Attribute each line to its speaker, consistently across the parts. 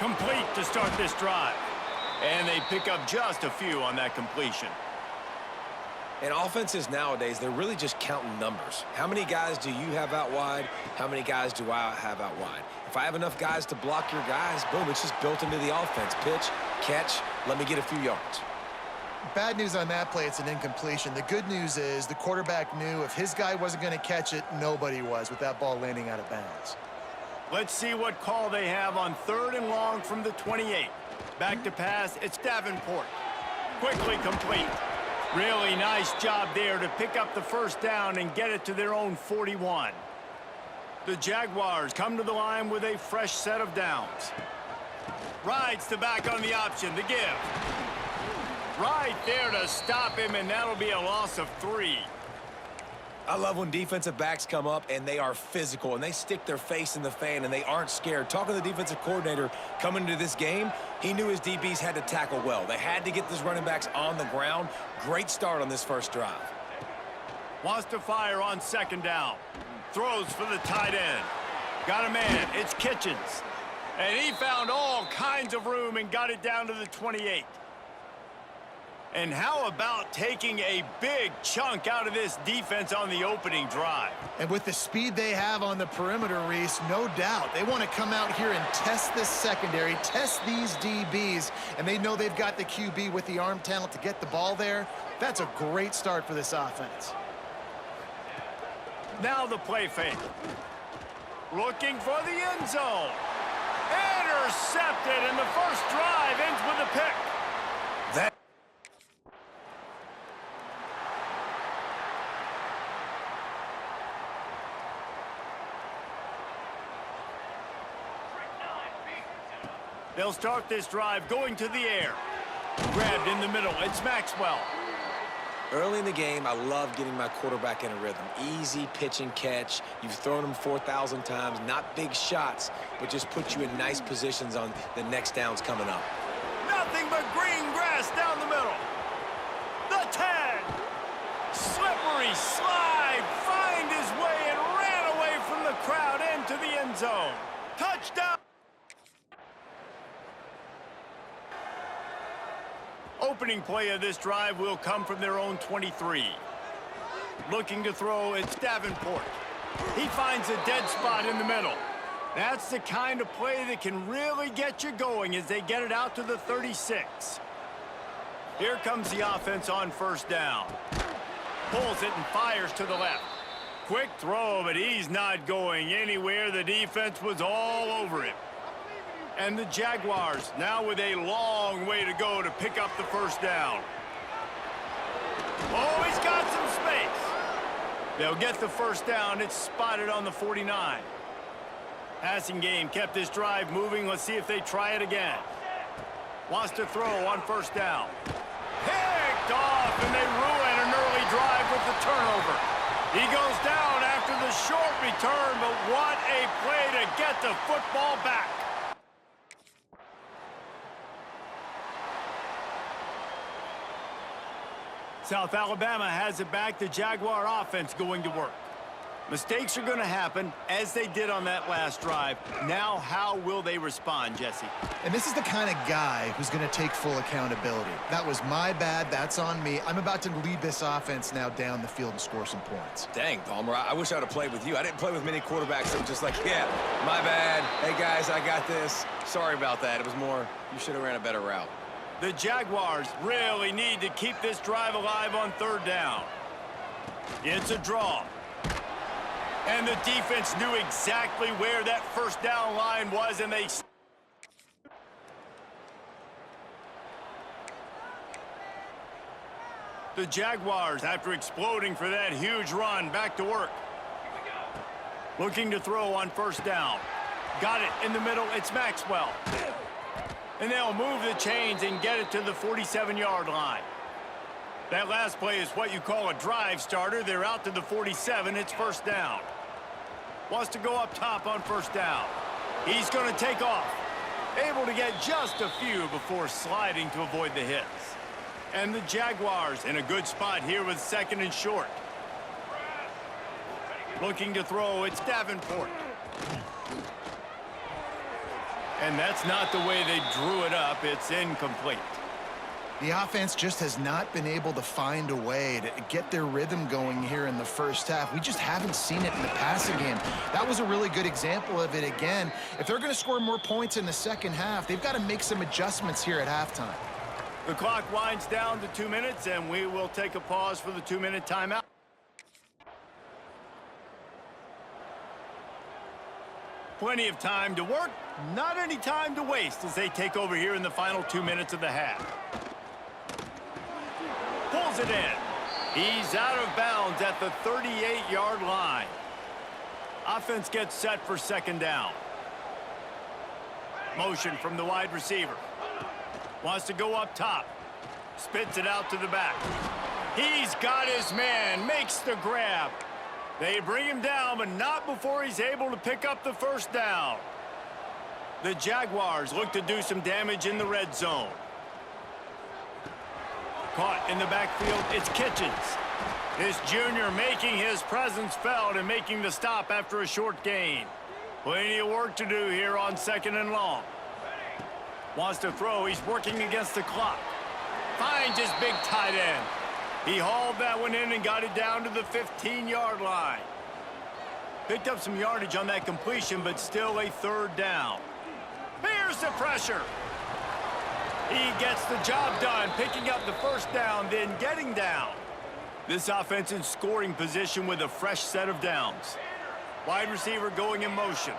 Speaker 1: Complete to start this drive. And they pick up just a few on that completion.
Speaker 2: And offenses nowadays, they're really just counting numbers. How many guys do you have out wide? How many guys do I have out wide? If I have enough guys to block your guys, boom, it's just built into the offense. Pitch, catch, let me get a few yards.
Speaker 3: Bad news on that play, it's an incompletion. The good news is the quarterback knew if his guy wasn't going to catch it, nobody was with that ball landing out of bounds.
Speaker 1: Let's see what call they have on 3rd and long from the 28. Back to pass, it's Davenport. Quickly complete. Really nice job there to pick up the first down and get it to their own 41. The Jaguars come to the line with a fresh set of downs. Rides the back on the option, the give. Right there to stop him, and that'll be a loss of 3.
Speaker 2: I love when defensive backs come up and they are physical and they stick their face in the fan and they aren't scared. Talking to the defensive coordinator coming into this game, he knew his DBs had to tackle well. They had to get those running backs on the ground. Great start on this first drive.
Speaker 1: Wants to fire on 2nd down. Throws for the tight end. Got a man, it's Kitchens. And he found all kinds of room and got it down to the 28. And how about taking a big chunk out of this defense on the opening drive?
Speaker 3: And with the speed they have on the perimeter, Reese, no doubt, they want to come out here and test this secondary, test these DBs, and they know they've got the QB with the arm talent to get the ball there. That's a great start for this offense.
Speaker 1: Now the play fake. Looking for the end zone. Intercepted, and the first drive ends with a pick.
Speaker 2: That
Speaker 1: They'll start this drive going to the air. Grabbed in the middle, it's Maxwell.
Speaker 2: early in the game, I love getting my quarterback in a rhythm. Easy pitch and catch. You've thrown them 4,000 times. Not big shots, but just put you in nice positions on the next downs coming up.
Speaker 1: Nothing but green grass down the middle. The 10. Slippery slide. Find his way and ran away from the crowd into the end zone. Touchdown. Opening play of this drive will come from their own 23. Looking to throw, it's Davenport. He finds a dead spot in the middle. That's the kind of play that can really get you going as they get it out to the 36. Here comes the offense on first down. Pulls it and fires to the left. Quick throw, but he's not going anywhere. The defense was all over him. And the Jaguars now with a long way to go to pick up the first down. Oh, he's got some space. They'll get the first down. It's spotted on the 49. Passing game kept this drive moving. Let's see if they try it again. Wants to throw on first down. Picked off, and they ruin an early drive with the turnover. He goes down after the short return, but what a play to get the football back. South Alabama has it back. The Jaguar offense going to work. Mistakes are going to happen, as they did on that last drive. Now, how will they respond, Jesse?
Speaker 3: And this is the kind of guy who's going to take full accountability. That was my bad. That's on me. I'm about to lead this offense now down the field and score some points.
Speaker 2: Dang, Palmer, I wish I would have played with you. I didn't play with many quarterbacks that were just like, yeah, my bad. Hey, guys, I got this. Sorry about that. It was more, you should have ran a better route.
Speaker 1: The Jaguars really need to keep this drive alive on third down. It's a draw. And the defense knew exactly where that first down line was, and they... The Jaguars, after exploding for that huge run, back to work. Looking to throw on first down. Got it in the middle. It's Maxwell. And they'll move the chains and get it to the 47-yard line. That last play is what you call a drive starter. They're out to the 47. It's first down. Wants to go up top on first down. He's going to take off. Able to get just a few before sliding to avoid the hits. And the Jaguars in a good spot here with second and short. Looking to throw, it's Davenport. And that's not the way they drew it up. It's incomplete.
Speaker 3: The offense just has not been able to find a way to get their rhythm going here in the first half. We just haven't seen it in the passing game. That was a really good example of it again. If they're going to score more points in the second half, they've got to make some adjustments here at halftime.
Speaker 1: The clock winds down to 2 minutes, and we will take a pause for the 2-minute timeout. Plenty of time to work, not any time to waste as they take over here in the final 2 minutes of the half. Pulls it in. He's out of bounds at the 38-yard line. Offense gets set for second down. Motion from the wide receiver. Wants to go up top. Spits it out to the back. He's got his man. Makes the grab. They bring him down, but not before he's able to pick up the first down. The Jaguars look to do some damage in the red zone. Caught in the backfield, it's Kitchens. This junior making his presence felt and making the stop after a short gain. Plenty of work to do here on 2nd and long. Wants to throw, he's working against the clock. Finds his big tight end. He hauled that one in and got it down to the 15-yard line. Picked up some yardage on that completion, but still a third down. Here's the pressure. He gets the job done, picking up the first down, then getting down. This offense in scoring position with a fresh set of downs. Wide receiver going in motion.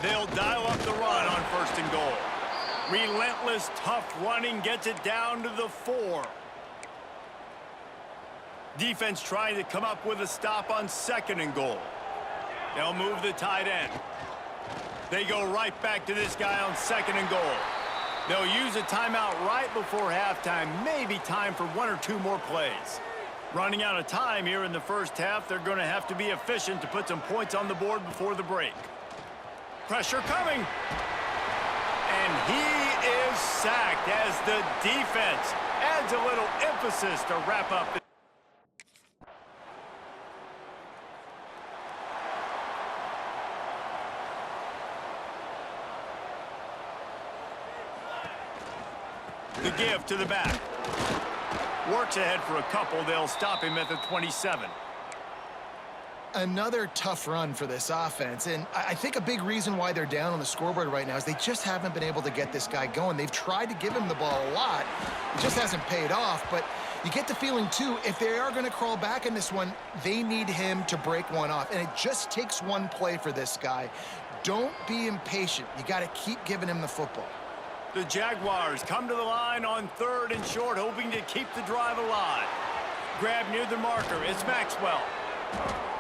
Speaker 1: They'll dial up the run on 1st and goal. Relentless, tough running gets it down to the 4. Defense trying to come up with a stop on 2nd and goal. They'll move the tight end. They go right back to this guy on 2nd and goal. They'll use a timeout right before halftime. Maybe time for 1 or 2 more plays. Running out of time here in the first half. They're going to have to be efficient to put some points on the board before the break. Pressure coming. And he is sacked as the defense adds a little emphasis to wrap up. The give to the back. Works ahead for a couple. They'll stop him at the 27.
Speaker 3: Another tough run for this offense, and I think a big reason why they're down on the scoreboard right now is they just haven't been able to get this guy going. They've tried to give him the ball a lot. It just hasn't paid off, but you get the feeling, too, if they are going to crawl back in this one, they need him to break one off, and it just takes one play for this guy. Don't be impatient. You got to keep giving him the football.
Speaker 1: The Jaguars come to the line on 3rd and short, hoping to keep the drive alive. Grab near the marker. It's Maxwell.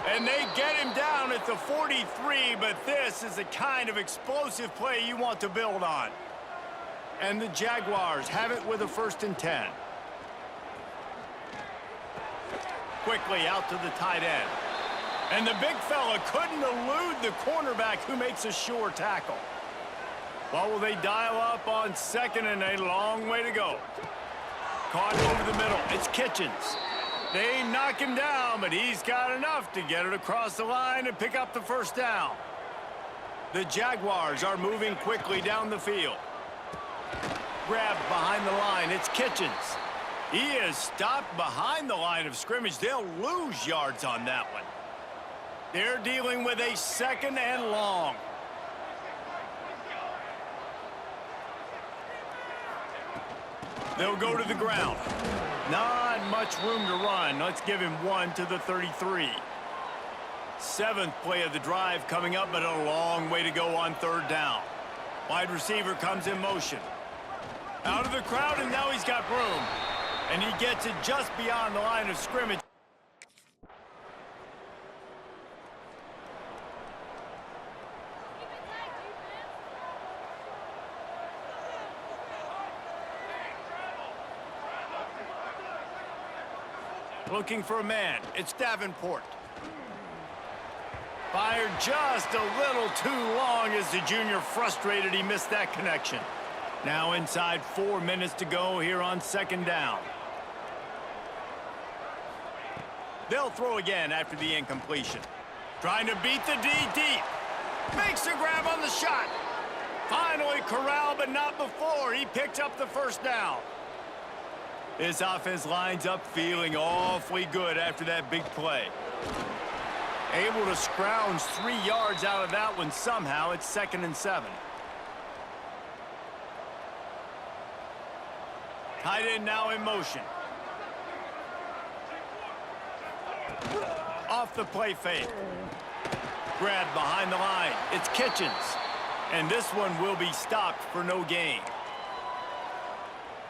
Speaker 1: And they get him down at the 43, but this is the kind of explosive play you want to build on. And the Jaguars have it with a 1st and 10. Quickly out to the tight end. And the big fella couldn't elude the cornerback who makes a sure tackle. Well, will they dial up on 2nd and a long way to go? Caught over the middle. It's Kitchens. They knock him down, but he's got enough to get it across the line and pick up the first down. The Jaguars are moving quickly down the field. Grabbed behind the line. It's Kitchens. He is stopped behind the line of scrimmage. They'll lose yards on that one. They're dealing with a 2nd and long. They'll go to the ground. Not much room to run. Let's give him 1 to the 33. 7th play of the drive coming up, but a long way to go on 3rd down. Wide receiver comes in motion. Out of the crowd, and now he's got room. And he gets it just beyond the line of scrimmage. Looking for a man. It's Davenport. Fired just a little too long as the junior frustrated he missed that connection. Now inside 4 minutes to go here on 2nd down. They'll throw again after the incompletion. Trying to beat the D deep. Makes a grab on the shot. Finally corralled, but not before. He picked up the first down. This offense lines up feeling awfully good after that big play. Able to scrounge 3 yards out of that one somehow. It's 2nd and 7. Tight end now in motion. Off the play fake. Grabbed behind the line. It's Kitchens. And this one will be stopped for no gain.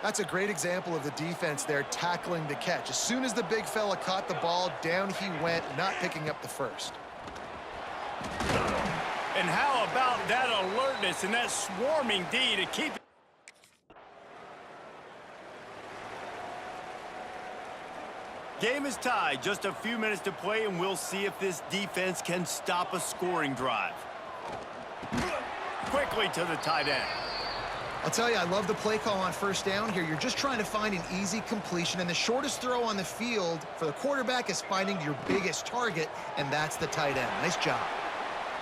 Speaker 3: That's a great example of the defense there tackling the catch. As soon as the big fella caught the ball, down he went, not picking up the first.
Speaker 1: And how about that alertness and that swarming D to keep it? Game is tied, just a few minutes to play, and we'll see if this defense can stop a scoring drive. Quickly to the tight end.
Speaker 3: I'll tell you, I love the play call on first down here. You're just trying to find an easy completion, and the shortest throw on the field for the quarterback is finding your biggest target, and that's the tight end. Nice job.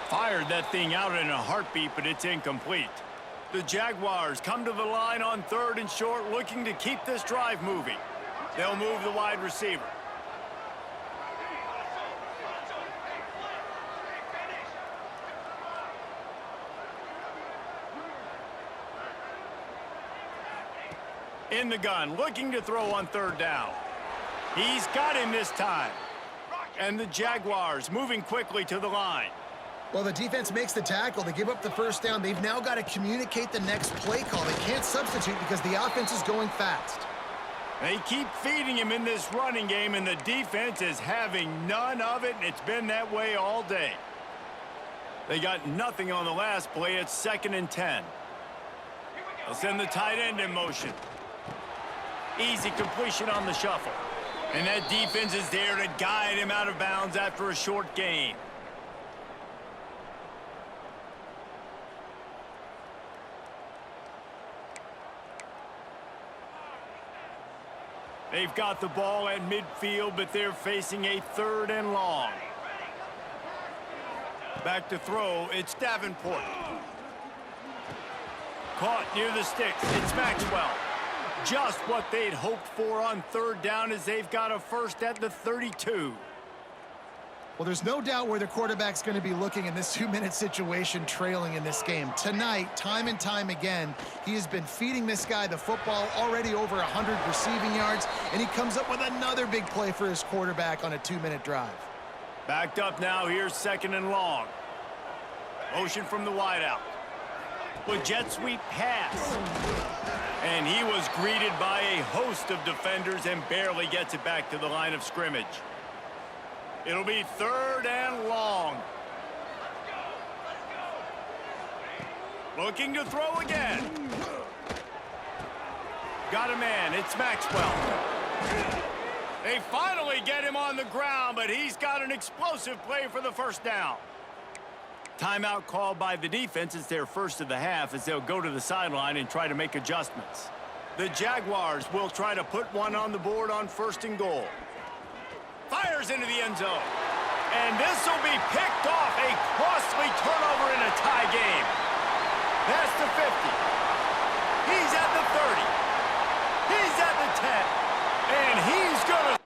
Speaker 1: Fired that thing out in a heartbeat, but it's incomplete. The Jaguars come to the line on 3rd and short, looking to keep this drive moving. They'll move the wide receiver. In the gun, looking to throw on 3rd down. He's got him this time. And the Jaguars moving quickly to the line.
Speaker 3: Well, the defense makes the tackle. They give up the first down. They've now got to communicate the next play call. They can't substitute because the offense is going fast.
Speaker 1: They keep feeding him in this running game, and the defense is having none of it, and it's been that way all day. They got nothing on the last play. It's 2nd and 10. They'll send the tight end in motion. Easy completion on the shuffle. And that defense is there to guide him out of bounds after a short gain. They've got the ball at midfield, but they're facing a 3rd and long. Back to throw, it's Davenport. Caught near the sticks, it's Maxwell. Just what they'd hoped for on 3rd down as they've got a first at the 32.
Speaker 3: Well, there's no doubt where the quarterback's going to be looking in this 2-minute situation trailing in this game. Tonight, time and time again, he has been feeding this guy the football, already over 100 receiving yards, and he comes up with another big play for his quarterback on a 2-minute drive.
Speaker 1: Backed up now, here's 2nd and long. Motion from the wideout. With jet sweep pass. And he was greeted by a host of defenders and barely gets it back to the line of scrimmage. It'll be 3rd and long. Looking to throw again. Got a man, it's Maxwell. They finally get him on the ground, but he's got an explosive play for the first down. Timeout called by the defense. It's their first of the half as they'll go to the sideline and try to make adjustments. The Jaguars will try to put one on the board on 1st and goal. Fires into the end zone. And this will be picked off. A costly turnover in a tie game. That's the 50. He's at the 30. He's at the 10. And he's going to...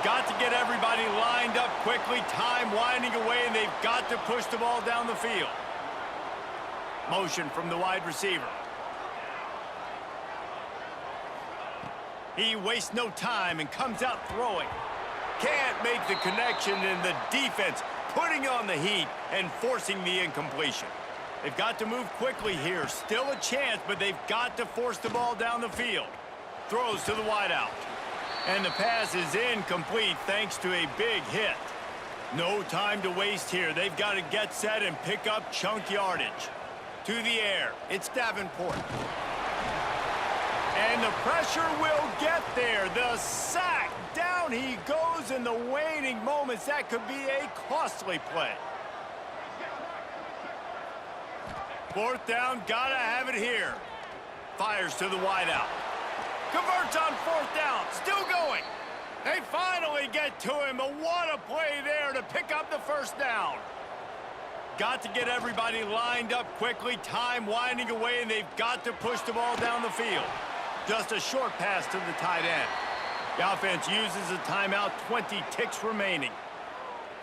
Speaker 1: Got to get everybody lined up quickly. Time winding away, and they've got to push the ball down the field. Motion from the wide receiver. He wastes no time and comes out throwing. Can't make the connection, and the defense putting on the heat and forcing the incompletion. They've got to move quickly here. Still a chance, but they've got to force the ball down the field. Throws to the wideout. And the pass is incomplete thanks to a big hit. No time to waste here. They've got to get set and pick up chunk yardage. To the air, it's Davenport. And the pressure will get there. The sack. Down he goes in the waning moments. That could be a costly play. 4th down, gotta have it here. Fires to the wideout. Converts on 4th down. Still going. They find really get to him, but what a play there to pick up the first down. Got to get everybody lined up quickly, time winding away, and they've got to push the ball down the field. Just a short pass to the tight end. The offense uses a timeout, 20 ticks remaining.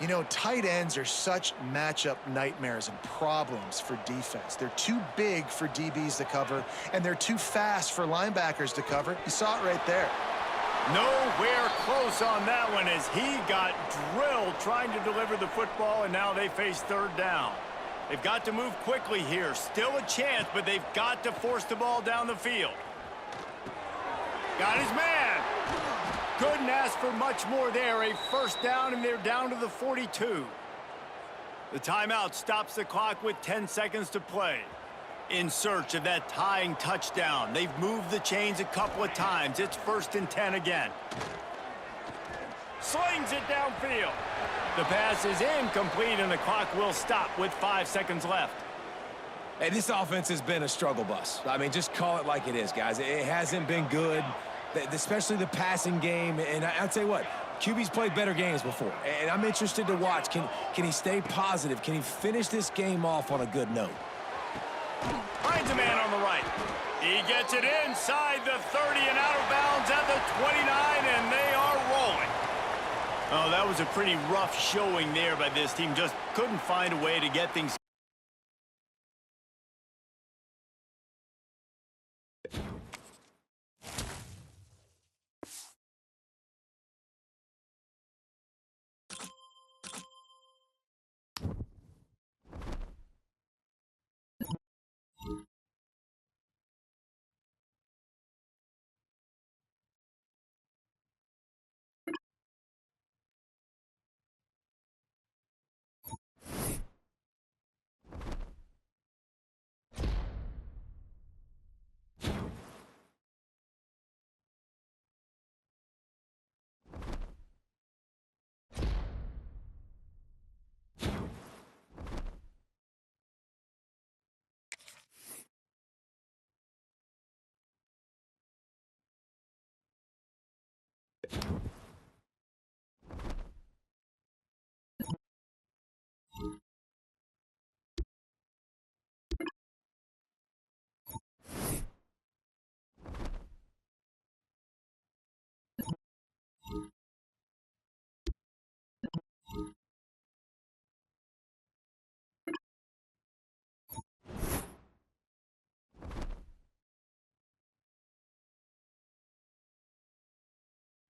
Speaker 3: You know, tight ends are such matchup nightmares and problems for defense. They're too big for DBs to cover, and they're too fast for linebackers to cover. You saw it right there.
Speaker 1: Nowhere close on that one as he got drilled trying to deliver the football, and now they face third down. They've got to move quickly here. Still a chance, but they've got to force the ball down the field. Got his man. Couldn't ask for much more there. A first down, and they're down to the 42. The timeout stops the clock with 10 seconds to play. In search of that tying touchdown. They've moved the chains a couple of times. It's 1st and 10 again. Slings it downfield. The pass is incomplete, and the clock will stop with 5 seconds left.
Speaker 2: Hey, this offense has been a struggle bus. I mean, just call it like it is, guys. It hasn't been good, especially the passing game. And I'll tell you what, QB's played better games before. And I'm interested to watch. Can he stay positive? Can he finish this game off on a good note?
Speaker 1: Finds a man on the right. He gets it inside the 30 and out of bounds at the 29, and they are rolling. Oh, that was a pretty rough showing there by this team. Just couldn't find a way to get things.